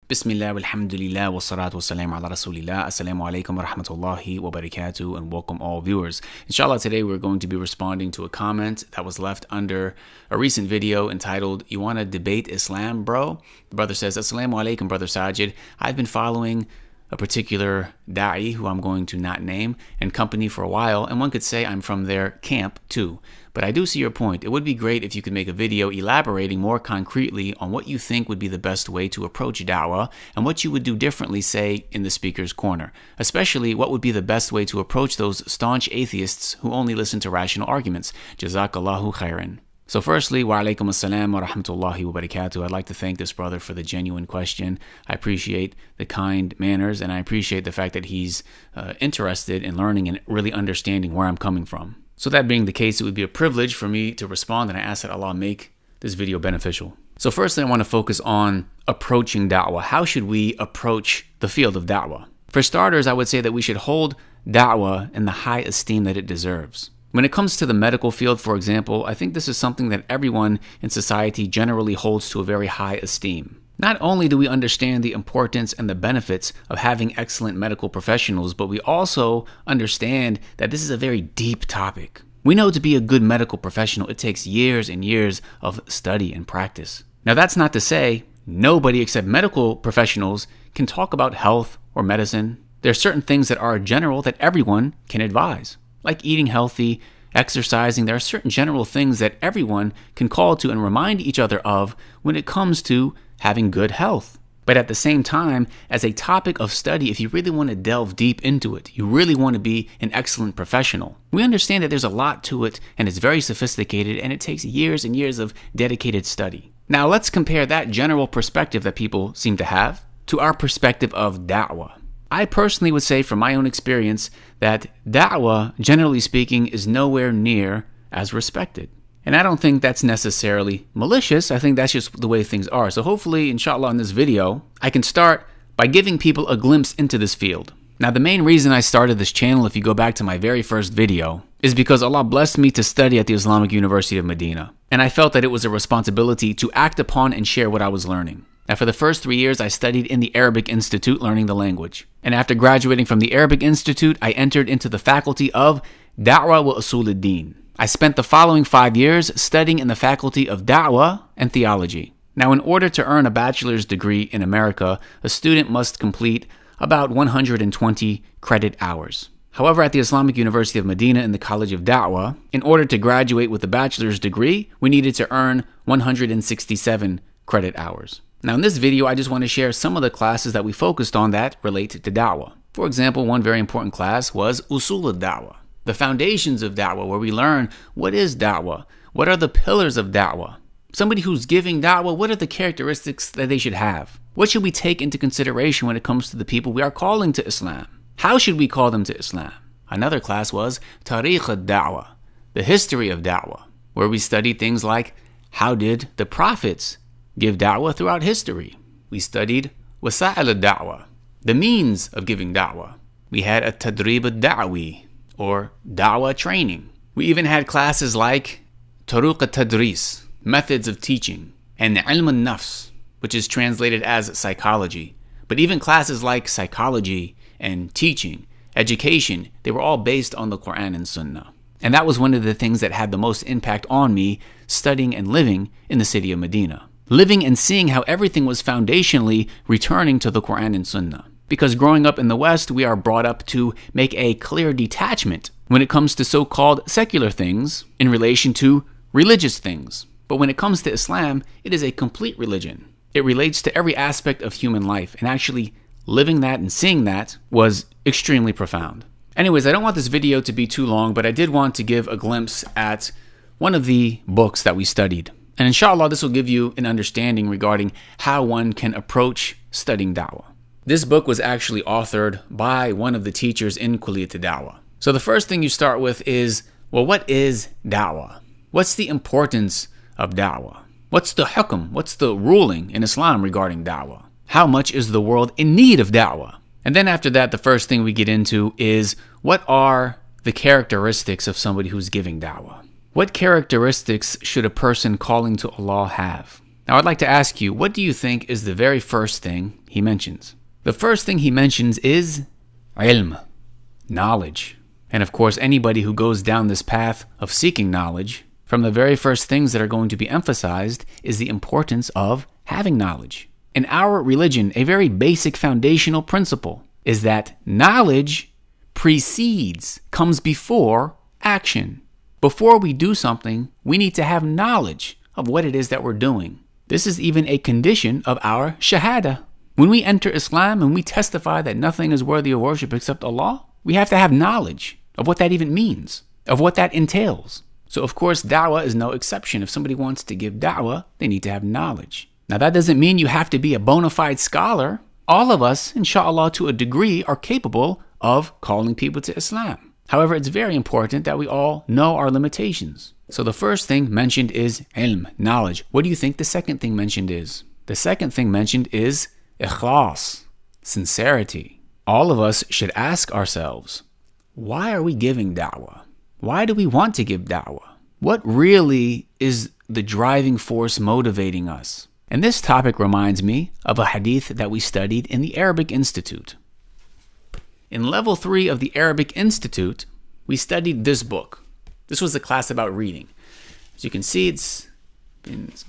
Bismillah, walhamdulillah, wassalatu wassalamu ala rasulillah. Assalamu alaikum wa rahmatullahi wa barakatuh, and welcome all viewers. Inshallah, today we're going to be responding to a comment that was left under a recent video entitled, "You want to debate Islam, bro?" The brother says, Assalamu alaikum, brother Saajid. I've been following a particular da'i, who I'm going to not name, and company for a while, and one could say I'm from their camp too. But I do see your point. It would be great if you could make a video elaborating more concretely on what you think would be the best way to approach da'wah and what you would do differently, say, in the speaker's corner. Especially, what would be the best way to approach those staunch atheists who only listen to rational arguments. Jazakallahu khairan. So firstly, wa alaikum assalam wa rahmatullahi wa barakatuh. I'd like to thank this brother for the genuine question. I appreciate the kind manners, and I appreciate the fact that he's interested in learning and really understanding where I'm coming from. So that being the case, it would be a privilege for me to respond, and I ask that Allah make this video beneficial. So firstly, I want to focus on approaching da'wah. How should we approach the field of da'wah? For starters, I would say that we should hold da'wah in the high esteem that it deserves. When it comes to the medical field, for example, I think this is something that everyone in society generally holds to a very high esteem. Not only do we understand the importance and the benefits of having excellent medical professionals, but we also understand that this is a very deep topic. We know to be a good medical professional, it takes years and years of study and practice. Now, that's not to say nobody except medical professionals can talk about health or medicine. There are certain things that are general that everyone can advise, like eating healthy, exercising. There are certain general things that everyone can call to and remind each other of when it comes to having good health. But at the same time, as a topic of study, if you really want to delve deep into it, you really want to be an excellent professional, we understand that there's a lot to it, and it's very sophisticated, and it takes years and years of dedicated study. Now let's compare that general perspective that people seem to have to our perspective of da'wah. I personally would say, from my own experience, that da'wah, generally speaking, is nowhere near as respected. And I don't think that's necessarily malicious. I think that's just the way things are. So hopefully, inshallah, in this video, I can start by giving people a glimpse into this field. Now, the main reason I started this channel, if you go back to my very first video, is because Allah blessed me to study at the Islamic University of Medina. And I felt that it was a responsibility to act upon and share what I was learning. Now, for the first 3 years, I studied in the Arabic Institute, learning the language. And after graduating from the Arabic Institute, I entered into the faculty of Da'wah wa Usul ad-Din. I spent the following 5 years studying in the faculty of Da'wah and Theology. Now, in order to earn a bachelor's degree in America, a student must complete about 120 credit hours. However, at the Islamic University of Medina in the College of Da'wah, in order to graduate with a bachelor's degree, we needed to earn 167 credit hours. Now, in this video, I just want to share some of the classes that we focused on that relate to da'wah. For example, one very important class was Usul ad-Da'wah, the foundations of da'wah, where we learn what is da'wah, what are the pillars of da'wah. Somebody who's giving da'wah, what are the characteristics that they should have? What should we take into consideration when it comes to the people we are calling to Islam? How should we call them to Islam? Another class was Tariq ad-Da'wah, the history of da'wah, where we studied things like how did the prophets give da'wah throughout history. We studied wasa'il ad-da'wah, the means of giving da'wah. We had a tadrib ad-da'wi, or da'wah training. We even had classes like turuq at-tadris, methods of teaching, and ilm an-nafs, which is translated as psychology. But even classes like psychology and teaching, education, they were all based on the Quran and Sunnah. And that was one of the things that had the most impact on me studying and living in the city of Medina. Living and seeing how everything was foundationally returning to the Quran and Sunnah. Because growing up in the West, we are brought up to make a clear detachment when it comes to so-called secular things in relation to religious things. But when it comes to Islam, it is a complete religion. It relates to every aspect of human life, and actually living that and seeing that was extremely profound. Anyways, I don't want this video to be too long, but I did want to give a glimpse at one of the books that we studied. And inshallah, this will give you an understanding regarding how one can approach studying da'wah. This book was actually authored by one of the teachers in Kulliyat Da'wah. So the first thing you start with is, well, what is da'wah? What's the importance of da'wah? What's the hukm? What's the ruling in Islam regarding da'wah? How much is the world in need of da'wah? And then after that, the first thing we get into is, what are the characteristics of somebody who's giving da'wah? What characteristics should a person calling to Allah have? Now I'd like to ask you, what do you think is the very first thing he mentions? The first thing he mentions is ilm, knowledge. And of course, anybody who goes down this path of seeking knowledge, from the very first things that are going to be emphasized is the importance of having knowledge. In our religion, a very basic foundational principle is that knowledge precedes, comes before action. Before we do something, we need to have knowledge of what it is that we're doing. This is even a condition of our shahada. When we enter Islam and we testify that nothing is worthy of worship except Allah, we have to have knowledge of what that even means, of what that entails. So of course, da'wah is no exception. If somebody wants to give da'wah, they need to have knowledge. Now that doesn't mean you have to be a bona fide scholar. All of us, inshallah, to a degree, are capable of calling people to Islam. However, it's very important that we all know our limitations. So the first thing mentioned is ilm, knowledge. What do you think the second thing mentioned is? The second thing mentioned is ikhlas, sincerity. All of us should ask ourselves, why are we giving da'wah? Why do we want to give da'wah? What really is the driving force motivating us? And this topic reminds me of a hadith that we studied in the Arabic Institute. In level 3 of the Arabic Institute, we studied this book. This was a class about reading. As you can see, it's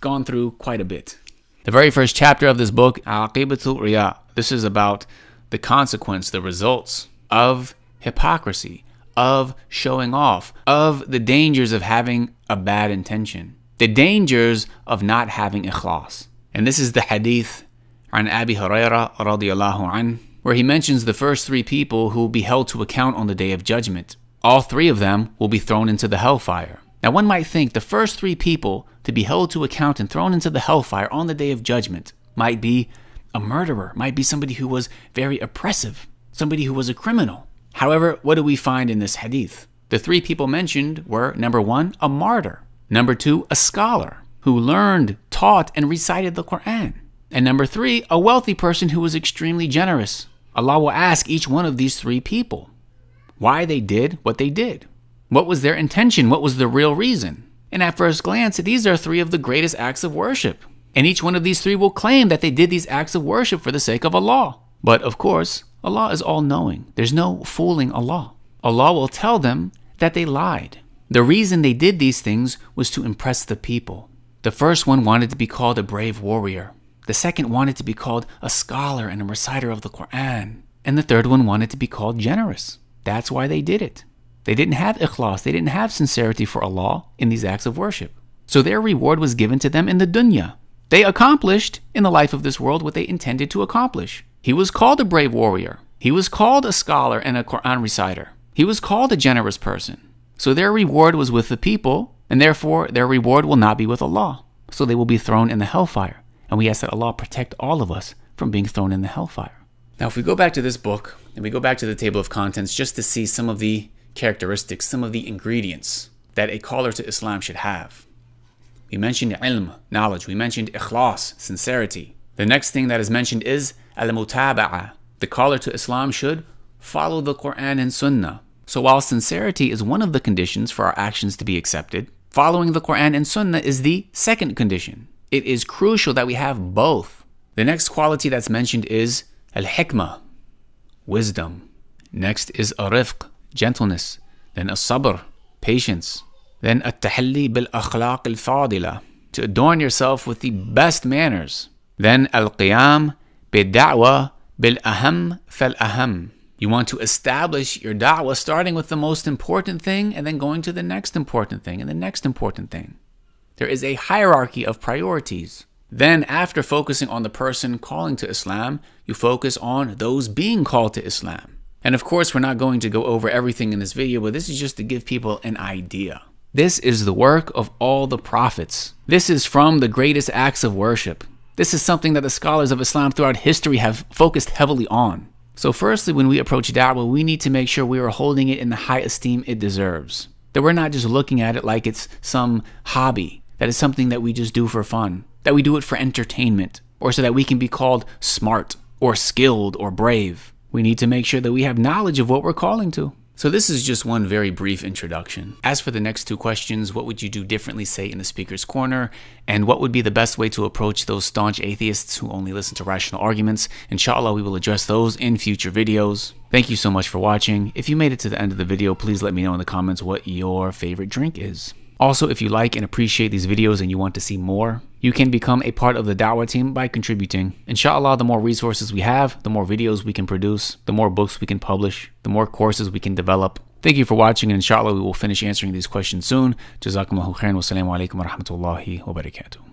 gone through quite a bit. The very first chapter of this book, Aqibatul Riya, this is about the consequence, the results of hypocrisy, of showing off, of the dangers of having a bad intention, the dangers of not having ikhlas. And this is the hadith an Abi Hurairah radiyallahu anh, where he mentions the first 3 people who will be held to account on the Day of Judgment. All 3 of them will be thrown into the hellfire. Now one might think the first 3 people to be held to account and thrown into the hellfire on the Day of Judgment might be a murderer, might be somebody who was very oppressive, somebody who was a criminal. However, what do we find in this hadith? The 3 people mentioned were, number 1, a martyr. Number 2, a scholar who learned, taught, and recited the Quran. And number 3, a wealthy person who was extremely generous. Allah will ask each one of these 3 people why they did what they did. What was their intention? What was the real reason? And at first glance, these are 3 of the greatest acts of worship. And each one of these 3 will claim that they did these acts of worship for the sake of Allah. But of course, Allah is all-knowing. There's no fooling Allah. Allah will tell them that they lied. The reason they did these things was to impress the people. The first one wanted to be called a brave warrior. The second wanted to be called a scholar and a reciter of the Quran. And the third one wanted to be called generous. That's why they did it. They didn't have ikhlas. They didn't have sincerity for Allah in these acts of worship. So their reward was given to them in the dunya. They accomplished in the life of this world what they intended to accomplish. He was called a brave warrior. He was called a scholar and a Quran reciter. He was called a generous person. So their reward was with the people, and therefore their reward will not be with Allah. So they will be thrown in the hellfire. And we ask that Allah protect all of us from being thrown in the hellfire. Now, if we go back to this book, and we go back to the table of contents just to see some of the characteristics, some of the ingredients that a caller to Islam should have. We mentioned ilm, knowledge. We mentioned ikhlas, sincerity. The next thing that is mentioned is al-mutaba'ah. The caller to Islam should follow the Quran and Sunnah. So while sincerity is one of the conditions for our actions to be accepted, following the Quran and Sunnah is the second condition. It is crucial that we have both. The next quality that's mentioned is al-hikmah, wisdom. Next is ar-rifq, gentleness. Then as-sabr, patience. Then at-tahalli bil-akhlaq al-fadila, to adorn yourself with the best manners. Then al-qiyam bid-da'wah bil-aham fal-aham. You want to establish your da'wah starting with the most important thing and then going to the next important thing and the next important thing. There is a hierarchy of priorities. Then after focusing on the person calling to Islam, you focus on those being called to Islam. And of course, we're not going to go over everything in this video, but this is just to give people an idea. This is the work of all the prophets. This is from the greatest acts of worship. This is something that the scholars of Islam throughout history have focused heavily on. So firstly, when we approach da'wah, we need to make sure we are holding it in the high esteem it deserves. That we're not just looking at it like it's some hobby, that is something that we just do for fun, that we do it for entertainment, or so that we can be called smart, or skilled, or brave. We need to make sure that we have knowledge of what we're calling to. So this is just one very brief introduction. As for the next two questions, what would you do differently, say, in the speaker's corner? And what would be the best way to approach those staunch atheists who only listen to rational arguments? Inshallah, we will address those in future videos. Thank you so much for watching. If you made it to the end of the video, please let me know in the comments what your favorite drink is. Also, if you like and appreciate these videos and you want to see more, you can become a part of the Dawah team by contributing. Inshallah, the more resources we have, the more videos we can produce, the more books we can publish, the more courses we can develop. Thank you for watching, and inshallah we will finish answering these questions soon. Jazakumullahu khairan wa assalamu alaikum wa rahmatullahi wa barakatuh.